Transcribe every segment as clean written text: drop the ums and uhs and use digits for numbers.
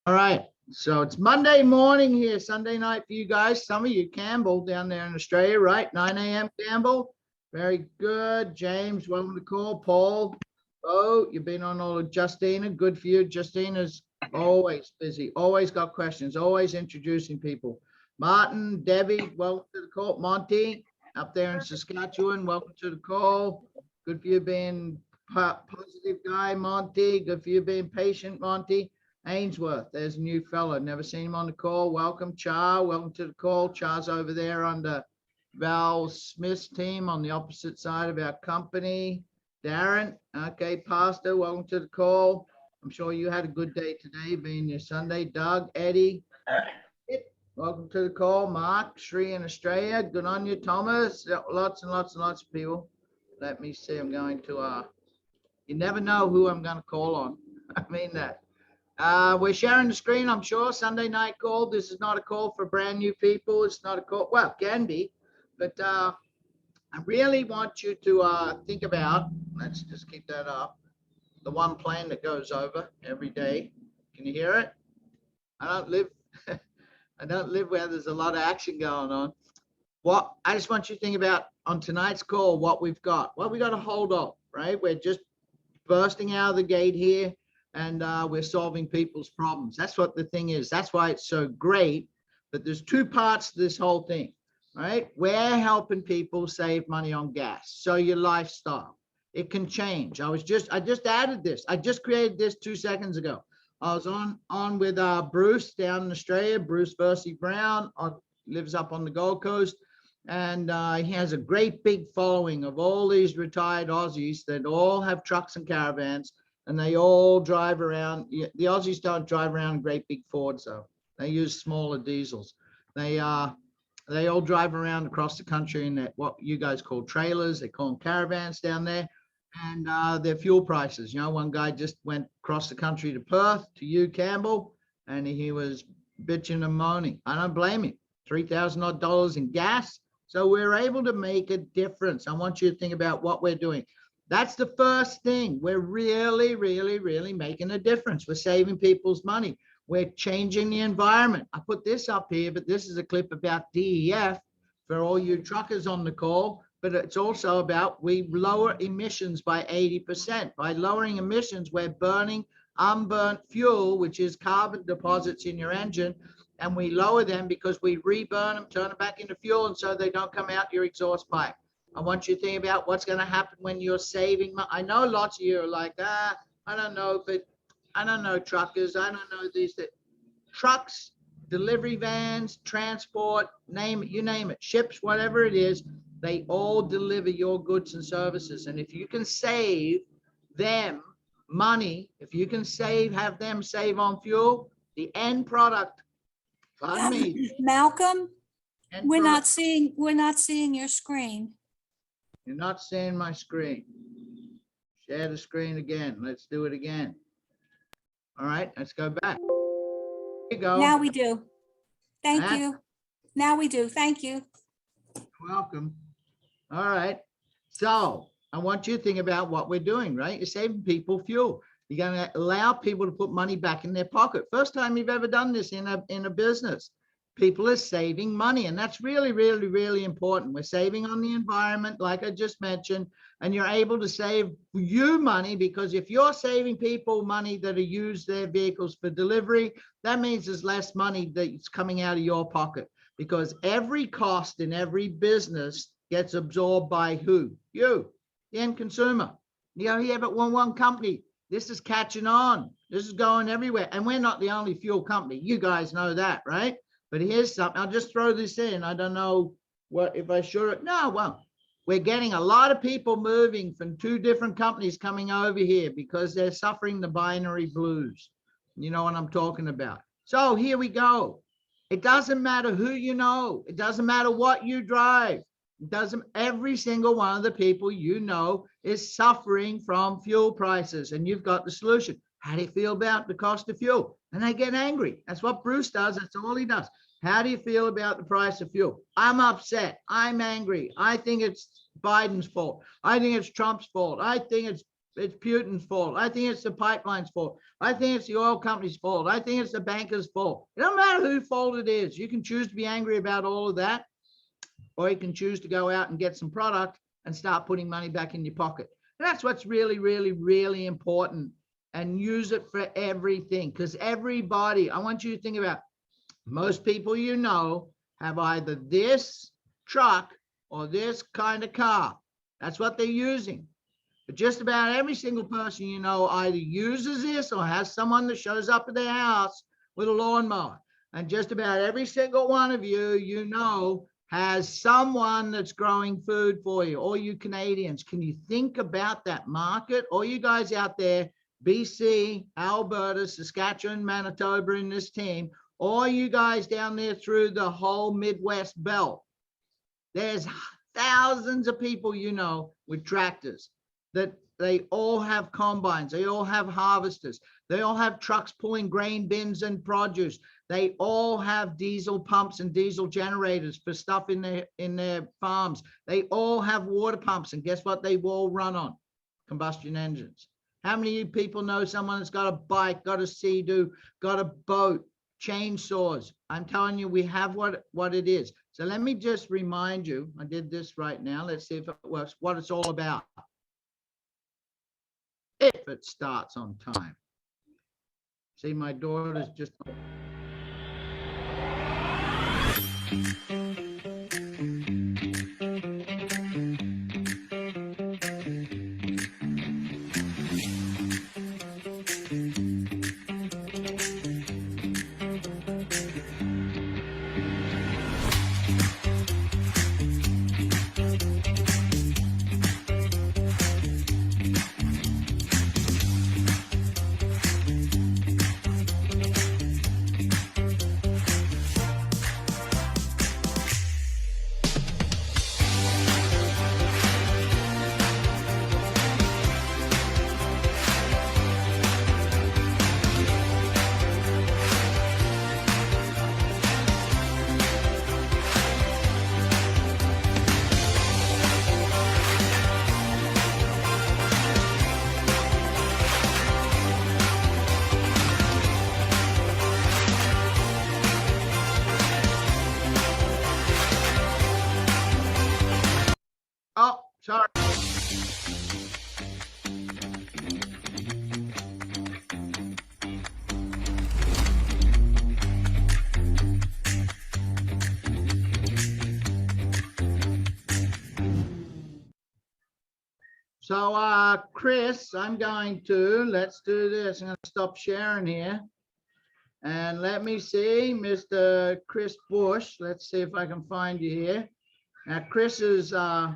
All right. So it's Monday morning here, Sunday night for you guys. Some of you, Campbell, down there in Australia, right? 9 a.m. Campbell. Very good. James, welcome to call. Paul. Oh, you've been on all of Justina. Good for you. Justina's always busy, always got questions, always introducing people. Martin, Debbie, welcome to the call. Monty, up there in Saskatchewan, welcome to the call. Good for you being positive guy, Monty. Good for you being patient, Monty. Ainsworth, there's a new fellow. Never seen him on the call. Welcome, Char. Welcome to the call. Char's over there under Val Smith's team on the opposite side of our company. Darren, okay, Pastor, welcome to the call. I'm sure you had a good day today, being your Sunday. Doug, Eddie, welcome to the call. Mark, Sri in Australia, good on you. Thomas, lots and lots and lots of people. Let me see, I'm going to, you never know who I'm going to call on. I mean that. We're sharing the screen, I'm sure. Sunday night call. This is not a call for brand new people. It's not a call. Well, it can be, but I really want you to think about, let's just keep that up, the one plane that goes over every day. Can you hear it? I don't live where there's a lot of action going on. What I just want you to think about on tonight's call, what we've got. Well, we got to hold off, right? We're just bursting out of the gate here. And we're solving people's problems. That's what the thing is. That's why it's so great. But there's two parts to this whole thing, right? We're helping people save money on gas. So your lifestyle, it can change. I just added this. I just created this 2 seconds ago. I was on with Bruce down in Australia. Bruce Versey Brown lives up on the Gold Coast. And he has a great big following of all these retired Aussies that all have trucks and caravans. And they all drive around. The Aussies don't drive around great big Fords, though. They use smaller diesels. They all drive around across the country in what you guys call trailers. They call them caravans down there. And their fuel prices. You know, one guy just went across the country to Perth, to you, Campbell, and he was bitching and moaning. I don't blame him. $3,000 odd in gas. So we're able to make a difference. I want you to think about what we're doing. That's the first thing. We're really, really, really making a difference. We're saving people's money. We're changing the environment. I put this up here, but this is a clip about DEF for all you truckers on the call. But it's also about we lower emissions by 80%. By lowering emissions, we're burning unburnt fuel, which is carbon deposits in your engine. And we lower them because we reburn them, turn them back into fuel, and so they don't come out your exhaust pipe. I want you to think about what's going to happen when you're saving money. I know lots of you are like, I don't know, but I don't know truckers. I don't know these trucks, delivery vans, transport, name it, you name it, ships, whatever it is, they all deliver your goods and services. And if you can save them money, if you can have them save on fuel, the end product, pardon me. Malcolm, we're not seeing your screen. You're not seeing my screen. Share the screen again. Let's do it again. All right, let's go back. Here you go. Now we do. Thank you. Now we do. Thank you. You're welcome. All right. So I want you to think about what we're doing, right? You're saving people fuel. You're going to allow people to put money back in their pocket. First time you've ever done this in a business. People are saving money, and that's really, really, really important. We're saving on the environment, like I just mentioned, and you're able to save you money because if you're saving people money that are used their vehicles for delivery, that means there's less money that's coming out of your pocket because every cost in every business gets absorbed by who? You, the end consumer. You know, yeah, but one company, this is catching on. This is going everywhere, and we're not the only fuel company. You guys know that, right? But here's something, I'll just throw this in. I don't know what, if I should, no, well, we're getting a lot of people moving from 2 different companies coming over here because they're suffering the binary blues. You know what I'm talking about. So here we go. It doesn't matter who you know. It doesn't matter what you drive. It doesn't, every single one of the people you know is suffering from fuel prices, and you've got the solution. How do you feel about the cost of fuel? And they get angry. That's what Bruce does. That's all he does. How do you feel about the price of fuel? I'm upset. I'm angry. I think it's Biden's fault. I think it's Trump's fault. I think it's it's Putin's fault. I think it's the pipeline's fault. I think it's the oil company's fault. I think it's the banker's fault. It don't matter whose fault it is. You can choose to be angry about all of that, or you can choose to go out and get some product and start putting money back in your pocket. And that's what's really, really, really important. And use it for everything, because everybody, I want you to think about, most people you know have either this truck or this kind of car. That's what they're using. But just about every single person you know either uses this or has someone that shows up at their house with a lawnmower. And just about every single one of you, you know, has someone that's growing food for you. All you Canadians, can you think about that market? All you guys out there, BC, Alberta, Saskatchewan, Manitoba in this team, all you guys down there through the whole Midwest belt, there's thousands of people you know with tractors that they all have combines, they all have harvesters, they all have trucks pulling grain bins and produce, they all have diesel pumps and diesel generators for stuff in their farms, they all have water pumps, and guess what they all run on? Combustion engines. How many of you people know someone that's got a bike, got a Sea-Doo, got a boat, chainsaws? I'm telling you, we have what it is. So let me just remind you, I did this right now. Let's see if it works, what it's all about. If it starts on time. See, my daughter's just... Oh, sorry. So, Chris, I'm going to, let's do this. I'm going to stop sharing here. And let me see, Mr. Chris Bush. Let's see if I can find you here. Now, Chris is, I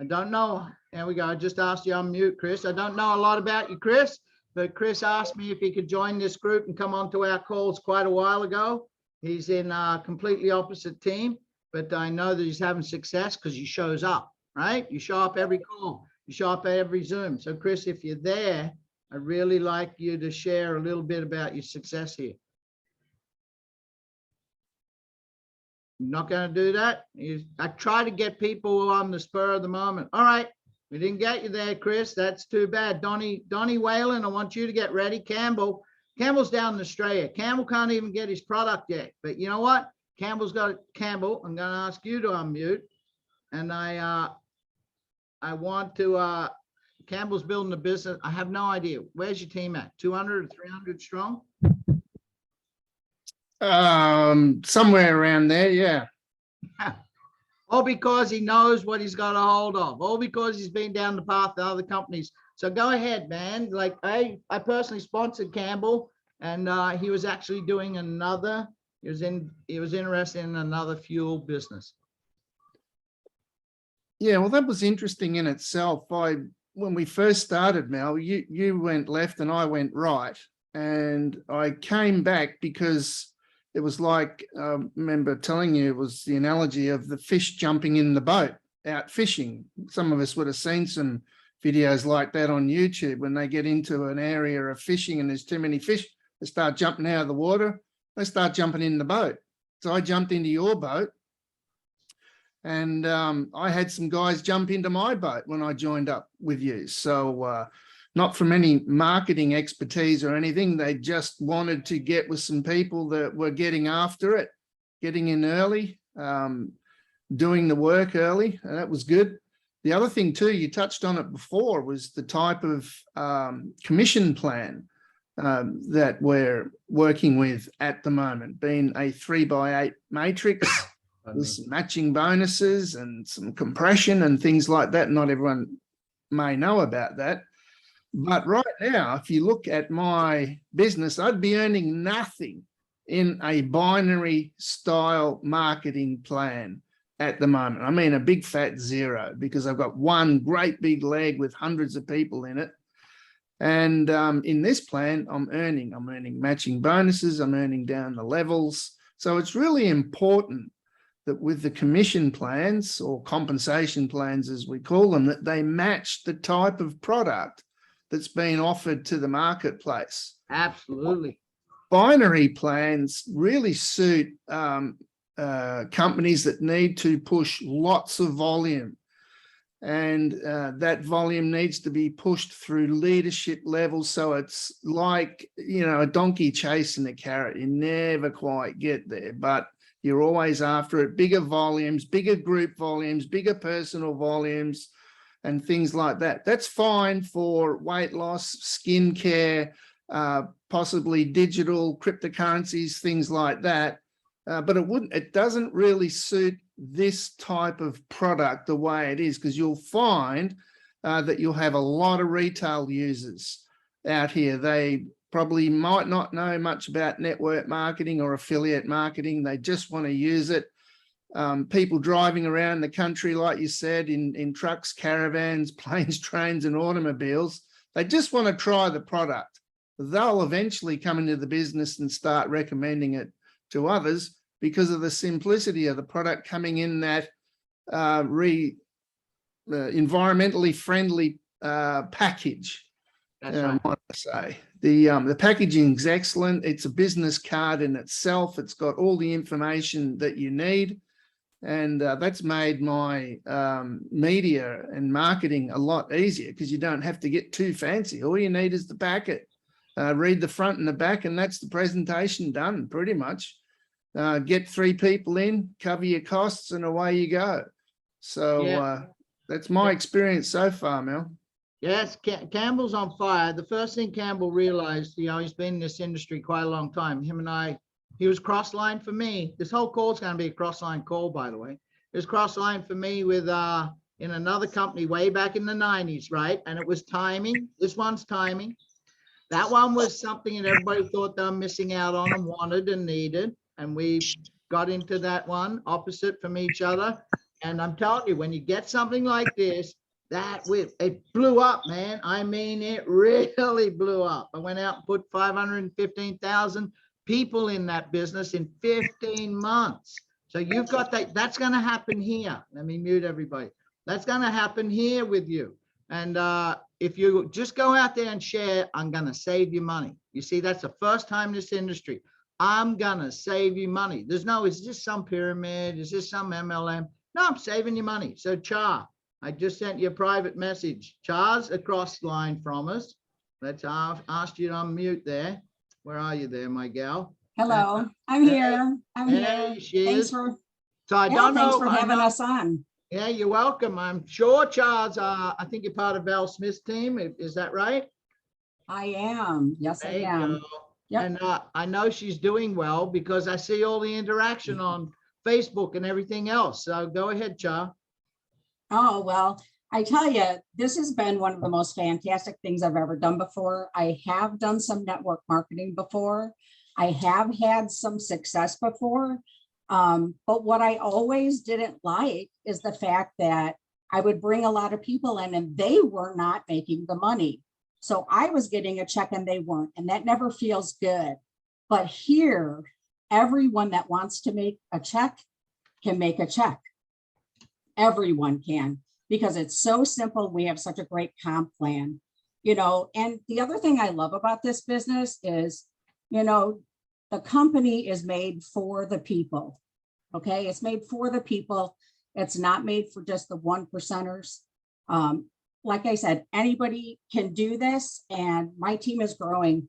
don't know. There we go. I just asked you on mute, Chris. I don't know a lot about you, Chris, but Chris asked me if he could join this group and come onto our calls quite a while ago. He's in a completely opposite team, but I know that he's having success because he shows up, right? You show up every call. You show up at every Zoom. So Chris, if you're there, I'd really like you to share a little bit about your success here. You're not going to do that? I try to get people on the spur of the moment. All right. We didn't get you there, Chris. That's too bad. Donnie Whalen, I want you to get ready. Campbell's down in Australia. Campbell can't even get his product yet. But you know what? Campbell, I'm going to ask you to unmute. And I want to, Campbell's building a business. I have no idea. Where's your team at? 200 or 300 strong? Somewhere around there, yeah. All because he knows what he's got a hold of. All because he's been down the path of other companies. So go ahead, man. Like I personally sponsored Campbell, and he was actually doing another. He was interested in another fuel business. Yeah, well, that was interesting in itself. When we first started, Mel, you went left and I went right, and I came back because it was like, I remember telling you, it was the analogy of the fish jumping in the boat out fishing. Some of us would have seen some videos like that on YouTube. When they get into an area of fishing and there's too many fish, they start jumping out of the water, they start jumping in the boat. So I jumped into your boat, and I had some guys jump into my boat when I joined up with you. So not from any marketing expertise or anything. They just wanted to get with some people that were getting after it, getting in early, doing the work early, and that was good. The other thing too, you touched on it before, was the type of commission plan that we're working with at the moment, being a 3x8 matrix with some matching bonuses and some compression and things like that. Not everyone may know about that. But right now, if you look at my business, I'd be earning nothing in a binary style marketing plan at the moment. I mean, a big fat zero, because I've got one great big leg with hundreds of people in it. And in this plan, I'm earning matching bonuses, I'm earning down the levels. So it's really important that with the commission plans, or compensation plans as we call them, that they match the type of product that's being offered to the marketplace. Absolutely. Binary plans really suit companies that need to push lots of volume, and that volume needs to be pushed through leadership levels. So it's like, you know, a donkey chasing a carrot. You never quite get there, but you're always after it. Bigger volumes, bigger group volumes, bigger personal volumes, and things like that. That's fine for weight loss, skincare, possibly digital cryptocurrencies, things like that. But it doesn't really suit this type of product the way it is, because you'll find that you'll have a lot of retail users out here. They probably might not know much about network marketing or affiliate marketing. They just want to use it. People driving around the country, like you said, in trucks, caravans, planes, trains, and automobiles. They just want to try the product. They'll eventually come into the business and start recommending it to others because of the simplicity of the product coming in that environmentally friendly package. That's right. I want to say the packaging is excellent. It's a business card in itself. It's got all the information that you need. And that's made my media and marketing a lot easier, because you don't have to get too fancy. All you need is the packet. Read the front and the back, and that's the presentation done pretty much. Get 3 people in, cover your costs, and away you go. So that's my experience so far, Mel. Yes, Campbell's on fire. The first thing Campbell realized, you know, he's been in this industry quite a long time. Him and I, he was cross-line for me. This whole call is going to be a cross-line call, by the way. It was cross-line for me with in another company way back in the 90s, right? And it was timing. This one's timing. That one was something that everybody thought they were missing out on and wanted and needed. And we got into that one opposite from each other. And I'm telling you, when you get something like this, it blew up, man. I mean, it really blew up. I went out and put 515,000 people in that business in 15 months. So you've got that. That's going to happen here. Let me mute everybody. That's going to happen here with you. And if you just go out there and share, I'm going to save you money. You see, that's the first time in this industry. I'm going to save you money. Is this some pyramid? Is this some MLM? No, I'm saving you money. So Char, I just sent you a private message. Char's across the line from us. Let's ask you to unmute there. Where are you there, my gal? Hello, I'm here. I'm here. She Thanks is. for, So I don't know. thanks for having us on. Yeah, you're welcome. I'm sure Charles, I think you're part of Val Smith's team. Is that right? I am. Yes, I am. Yep. And I know she's doing well because I see all the interaction on Facebook and everything else. So go ahead, Char. Oh, well, I tell you, this has been one of the most fantastic things I've ever done before. I have done some network marketing before. I have had some success before. But what I always didn't like is the fact that I would bring a lot of people in and they were not making the money. So I was getting a check and they weren't, and that never feels good. But here, everyone that wants to make a check can make a check. Everyone can, because it's so simple. We have such a great comp plan, you know. And the other thing I love about this business is, you know, the company is made for the people. Okay, it's made for the people. It's not made for just the 1%ers. like I said, anybody can do this, and my team is growing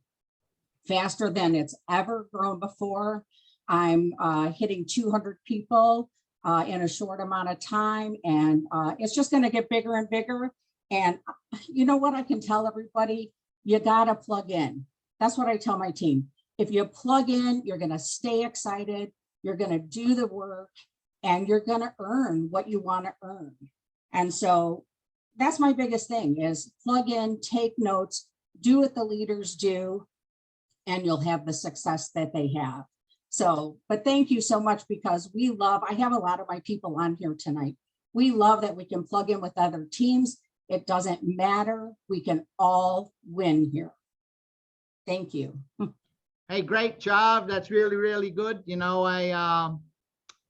faster than it's ever grown before. I'm hitting 200 people in a short amount of time, and it's just going to get bigger and bigger. And you know what I can tell everybody? You got to plug in. That's what I tell my team. If you plug in, you're going to stay excited, you're going to do the work, and you're going to earn what you want to earn. And so that's my biggest thing is plug in, take notes, do what the leaders do, and you'll have the success that they have. So, but thank you so much, because we love, I have a lot of my people on here tonight. We love that we can plug in with other teams. It doesn't matter. We can all win here. Thank you. Hey, great job. That's really, really good. You know,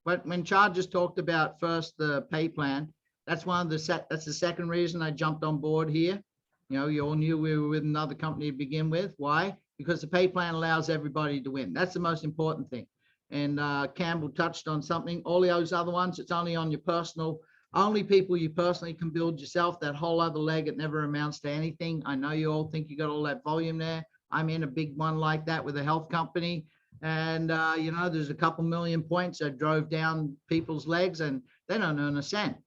but when Chad just talked about first the pay plan, that's that's the second reason I jumped on board here. You know, you all knew we were with another company to begin with. Why? Because the pay plan allows everybody to win. That's the most important thing. And Campbell touched on something. All those other ones, it's only on your personal, only people you personally can build yourself. That whole other leg, it never amounts to anything. I know you all think you got all that volume there. I'm in a big one like that with a health company. And, you know, there's a couple million points I drove down people's legs and they don't earn a cent.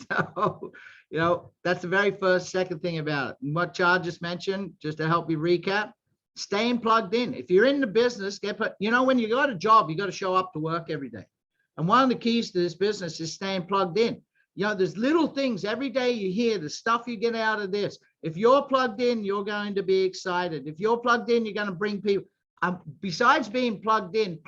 So, you know, that's the very second thing about it. And what Chad just mentioned, just to help you recap, staying plugged in. If you're in the business, you know, when you got a job, you got to show up to work every day. And one of the keys to this business is staying plugged in. You know, there's little things every day you hear, the stuff you get out of this. If you're plugged in, you're going to be excited. If you're plugged in, you're going to bring people. Besides being plugged in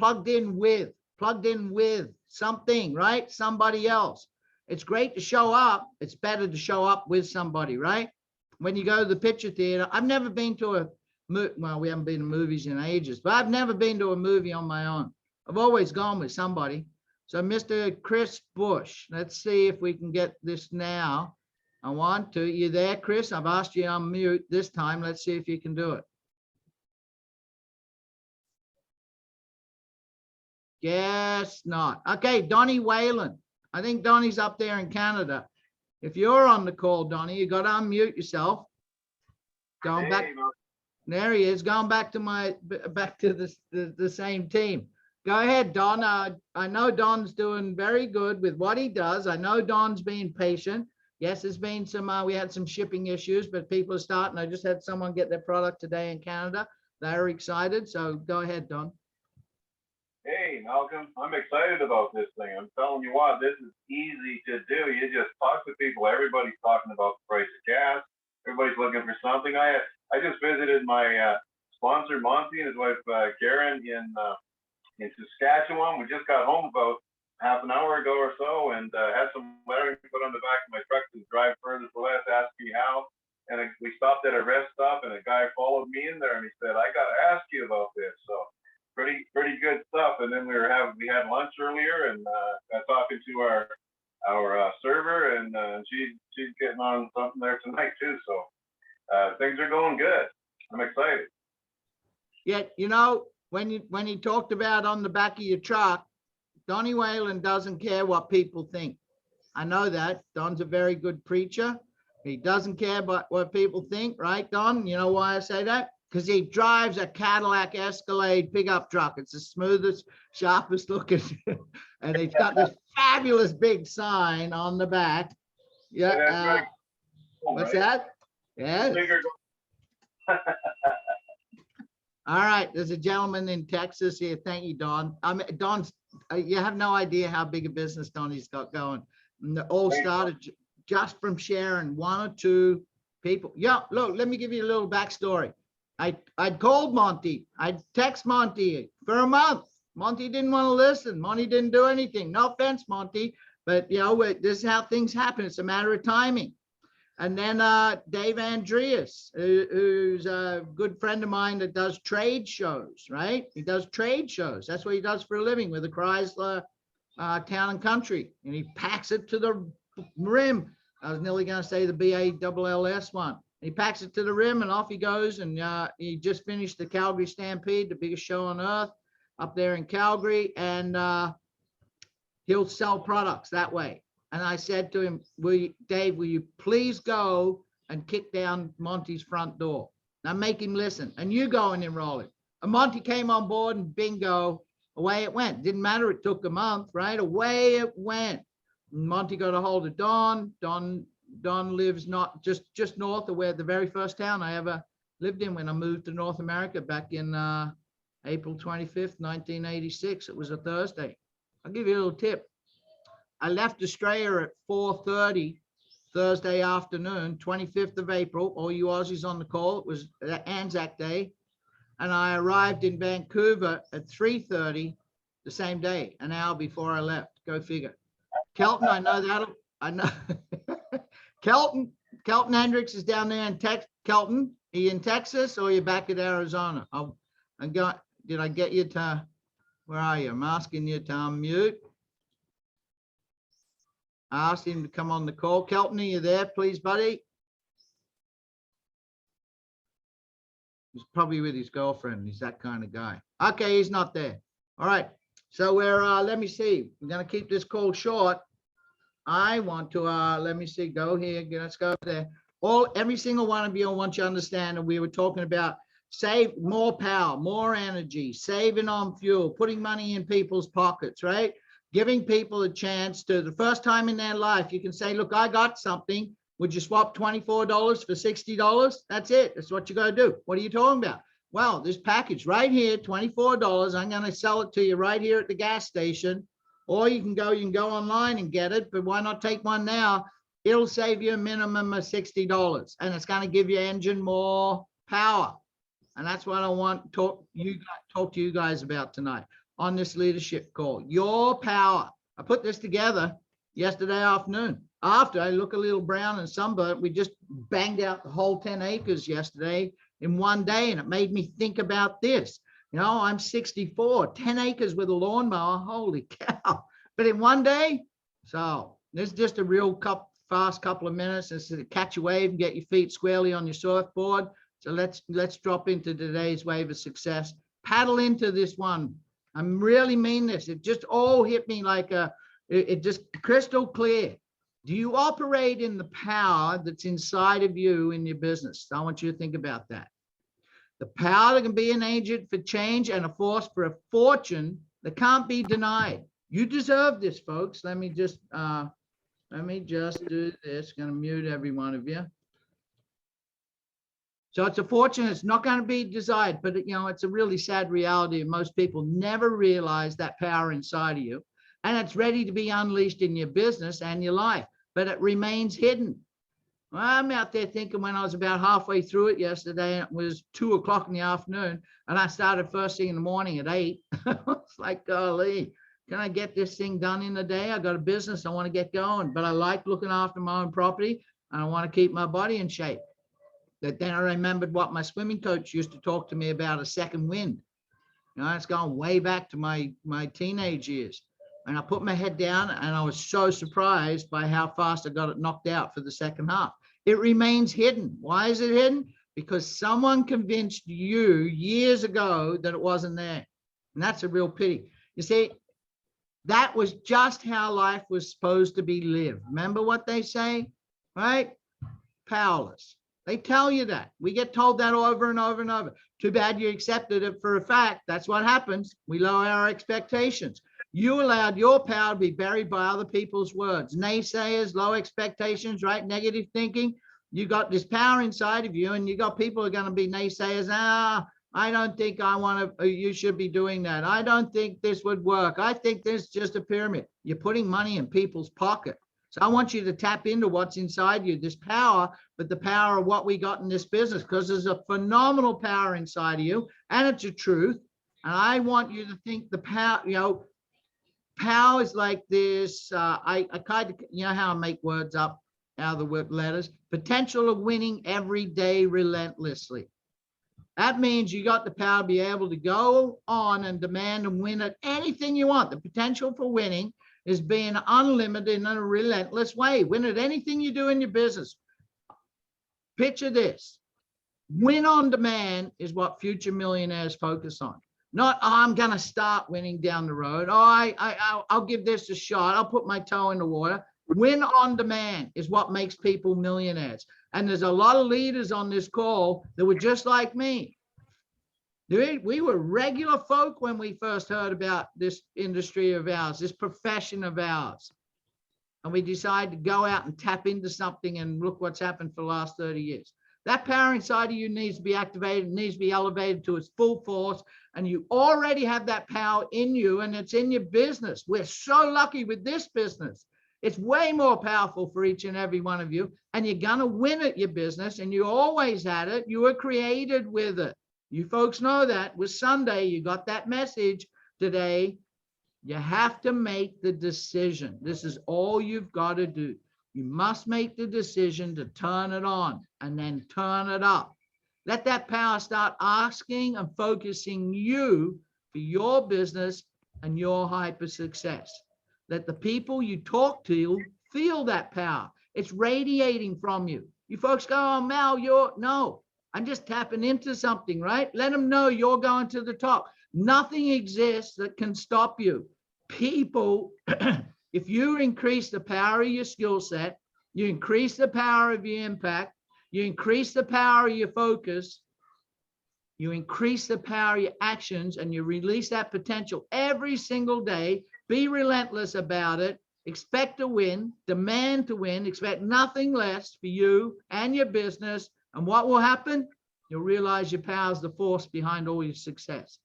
with something, right? Somebody else. It's great to show up. It's better to show up with somebody, right? When you go to the picture theater, I've never been to well, we haven't been to movies in ages, but I've never been to a movie on my own. I've always gone with somebody. So Mr. Chris Bush, let's see if we can get this now. I want to. You there, Chris? I've asked you on mute this time. Let's see if you can do it. Guess not. Okay, Donnie Whalen. I think Donnie's up there in Canada. If you're on the call, Donnie, you got to unmute yourself. Going back. There he is. Going back to the same team. Go ahead, Don. I know Don's doing very good with what he does. I know Don's being patient. Yes, there's been some, we had some shipping issues, but people are starting. I just had someone get their product today in Canada. They're excited. So go ahead, Don. Hey, Malcolm, I'm excited about this thing. I'm telling you what, this is easy to do. You just talk to people. Everybody's talking about the price of gas. Everybody's looking for something. I just visited my sponsor, Monty, and his wife, Karen, in Saskatchewan. We just got home about half an hour ago or so, and had some lettering put on the back of my truck to drive further to the west, asked me how. And we stopped at a rest stop, and a guy followed me in there, and he said, "I got to ask you about this." So pretty good stuff. And then we had lunch earlier, and got talking to our server, and she's getting on something there tonight too. So things are going good. I'm excited. Yeah, you know, when you talked about on the back of your truck, Donnie Whalen doesn't care what people think. I know that. Don's a very good preacher. He doesn't care about what people think, right, Don? You know why I say that? Because he drives a Cadillac Escalade pickup truck. It's the smoothest, sharpest looking. And it's got this fabulous big sign on the back. Yeah. Right. What's that? Yeah. All right. There's a gentleman in Texas here. Thank you, Don. Don's, you have no idea how big a business Donnie's got going. And it all started just from sharing one or two people. Yeah, look, let me give you a little backstory. I'd called Monty. I'd text Monty for a month. Monty didn't want to listen. Monty didn't do anything. No offense, Monty, but you know, this is how things happen. It's a matter of timing. And then Dave Andreas, who's a good friend of mine that does trade shows, right? He does trade shows. That's what he does for a living with the Chrysler Town and Country. And he packs it to the rim. I was nearly going to say the BALLS one. He packs it to the rim and off he goes. And he just finished the Calgary Stampede, the biggest show on earth up there in Calgary. And he'll sell products that way. And I said to him, Dave, will you please go and kick down Monty's front door. Now make him listen, and you go and enroll him. And Monty came on board, and bingo, away it went. Didn't matter, it took a month, right? Away it went. Monty got a hold of Don. Don lives not just north of where the very first town I ever lived in when I moved to North America back in April 25th, 1986. It was a Thursday. I'll give you a little tip. I left Australia at 4:30 Thursday afternoon, 25th of April. All you Aussies on the call, it was Anzac Day. And I arrived in Vancouver at 3:30 the same day, an hour before I left. Go figure. Kelton, I know that. I know. Kelton Hendricks is down there in Texas. Kelton, are you in Texas or are you back at Arizona? Did I get you to, where are you? I'm asking you to unmute. I asked him to come on the call. Kelton, are you there, please, buddy? He's probably with his girlfriend. He's that kind of guy. Okay, he's not there. All right. So we're, let me see. We're going to keep this call short. I want to, let me see, go here. Let's go there. Every single one of you, I want you to understand, and we were talking about save more power, more energy, saving on fuel, putting money in people's pockets, right? Giving people a chance to, the first time in their life, you can say, look, I got something. Would you swap $24 for $60? That's it. That's what you got to do. What are you talking about? Well, this package right here, $24. I'm going to sell it to you right here at the gas station. Or you can go online and get it, but why not take one now? It'll save you a minimum of $60, and it's going to give your engine more power. And that's what I want to talk to you guys about tonight on this leadership call. Your power. I put this together yesterday afternoon. After I look a little brown and sunburnt, we just banged out the whole 10 acres yesterday in one day, and it made me think about this. You know, I'm 64, 10 acres with a lawnmower. Holy cow. But in one day, so there's just a real fast couple of minutes. It's to catch a wave and get your feet squarely on your surfboard. So let's drop into today's wave of success. Paddle into this one. I really mean this. It just all hit me like it just crystal clear. Do you operate in the power that's inside of you in your business? I want you to think about that. The power that can be an agent for change and a force for a fortune that can't be denied. You deserve this, folks. Let me just do this. Going to mute every one of you. So it's a fortune. It's not going to be desired, but you know, it's a really sad reality. And most people never realize that power inside of you, and it's ready to be unleashed in your business and your life, but it remains hidden. Well, I'm out there thinking when I was about halfway through it yesterday, and it was 2 o'clock in the afternoon, and I started first thing in the morning at 8. It's like, golly, can I get this thing done in a day? I got a business. I want to get going, but I like looking after my own property, and I want to keep my body in shape. But then I remembered what my swimming coach used to talk to me about, a second wind. You know, it's going way back to my teenage years. And I put my head down, and I was so surprised by how fast I got it knocked out for the second half. It remains hidden. Why is it hidden? Because someone convinced you years ago that it wasn't there. And that's a real pity. You see, that was just how life was supposed to be lived. Remember what they say, right? Powerless. They tell you that. We get told that over and over and over. Too bad you accepted it for a fact. That's what happens. We lower our expectations. You allowed your power to be buried by other people's words. Naysayers, low expectations, right? Negative thinking. You got this power inside of you, and you got people who are going to be naysayers. I don't think you should be doing that. I don't think this would work. I think this is just a pyramid. You're putting money in people's pocket. So I want you to tap into what's inside you, this power, but the power of what we got in this business, because there's a phenomenal power inside of you, and it's a truth. And I want you to think the power, you know, power is like this. I kind of, you know how I make words up out of the word letters. Potential of winning every day relentlessly. That means you got the power to be able to go on and demand and win at anything you want. The potential for winning is being unlimited in a relentless way. Win at anything you do in your business. Picture this. Win on demand is what future millionaires focus on. Not, oh, I'm going to start winning down the road. Oh, I'll give this a shot. I'll put my toe in the water. Win on demand is what makes people millionaires. And there's a lot of leaders on this call that were just like me. We were regular folk when we first heard about this industry of ours, this profession of ours. And we decided to go out and tap into something, and look what's happened for the last 30 years. That power inside of you needs to be activated, needs to be elevated to its full force. And you already have that power in you, and it's in your business. We're so lucky with this business. It's way more powerful for each and every one of you. And you're going to win at your business, and you always had it. You were created with it. You folks know that. It was Sunday. You got that message today. You have to make the decision. This is all you've got to do. You must make the decision to turn it on and then turn it up. Let that power start asking and focusing you for your business and your hyper success. Let the people you talk to feel that power. It's radiating from you. You folks go, oh, Mel, no, I'm just tapping into something, right? Let them know you're going to the top. Nothing exists that can stop you. People, if you increase the power of your skill set, you increase the power of your impact, you increase the power of your focus, you increase the power of your actions, and you release that potential every single day. Be relentless about it. Expect to win, demand to win, expect nothing less for you and your business. And what will happen? You'll realize your power is the force behind all your success.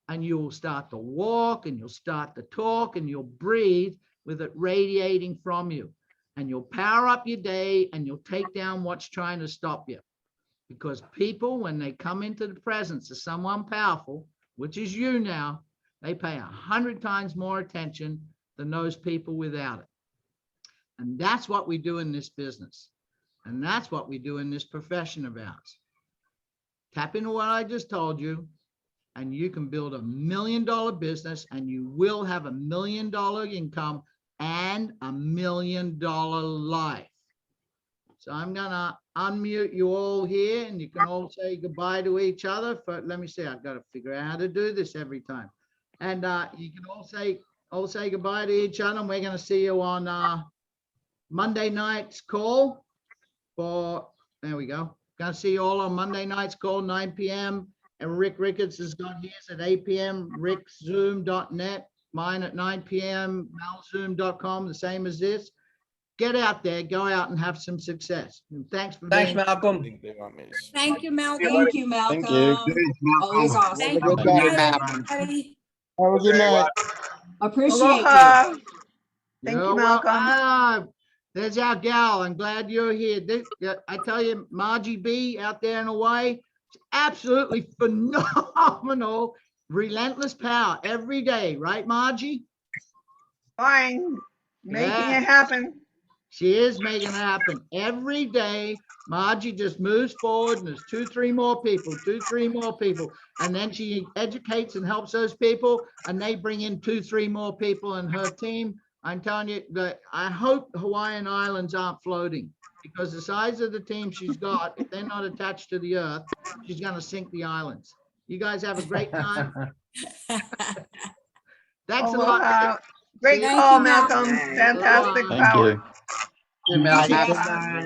And you'll start to walk, and you'll start to talk, and you'll breathe with it radiating from you. And you'll power up your day, and you'll take down what's trying to stop you. Because people, when they come into the presence of someone powerful, which is you now, they pay 100 times more attention than those people without it. And that's what we do in this business. And that's what we do in this profession of ours. Tap into what I just told you, and you can build $1 million business, and you will have $1 million income and $1 million life. So I'm gonna unmute you all here, and you can all say goodbye to each other. Let me see, I've got to figure out how to do this every time. And you can all say goodbye to each other, and we're gonna see you on Monday night's call there we go. Gonna see you all on Monday night's call, 9 p.m. And Rick Ricketts has got his at 8 p.m. rickzoom.net, mine at 9 p.m. malzoom.com, the same as this. Get out there, go out and have some success. And thanks for Thanks, being. Malcolm. Thank you, Malcolm. Thank you, Malcolm. Always awesome. Thank Good you, day. everybody. Have a good night. Appreciate you. Aloha. Thank Yeah, you, well, Malcolm. there's our gal. I'm glad you're here. I tell you, Margie B out there in Hawaii, it's absolutely phenomenal, relentless power every day, right, Margie? Fine. Making Yeah. it happen. She is making it happen every day. Margie just moves forward, and there's 2-3 more people, and then she educates and helps those people, and they bring in 2-3 more people in her team. I'm telling you that I hope Hawaiian Islands aren't floating, because the size of the team she's got, if they're not attached to the earth, she's going to sink the islands. You guys have a great time. Thanks a lot. Aloha. Great See you. call, Thank you, Malcolm. Malcolm. Fantastic Thank power. Good, Malcolm. Bye.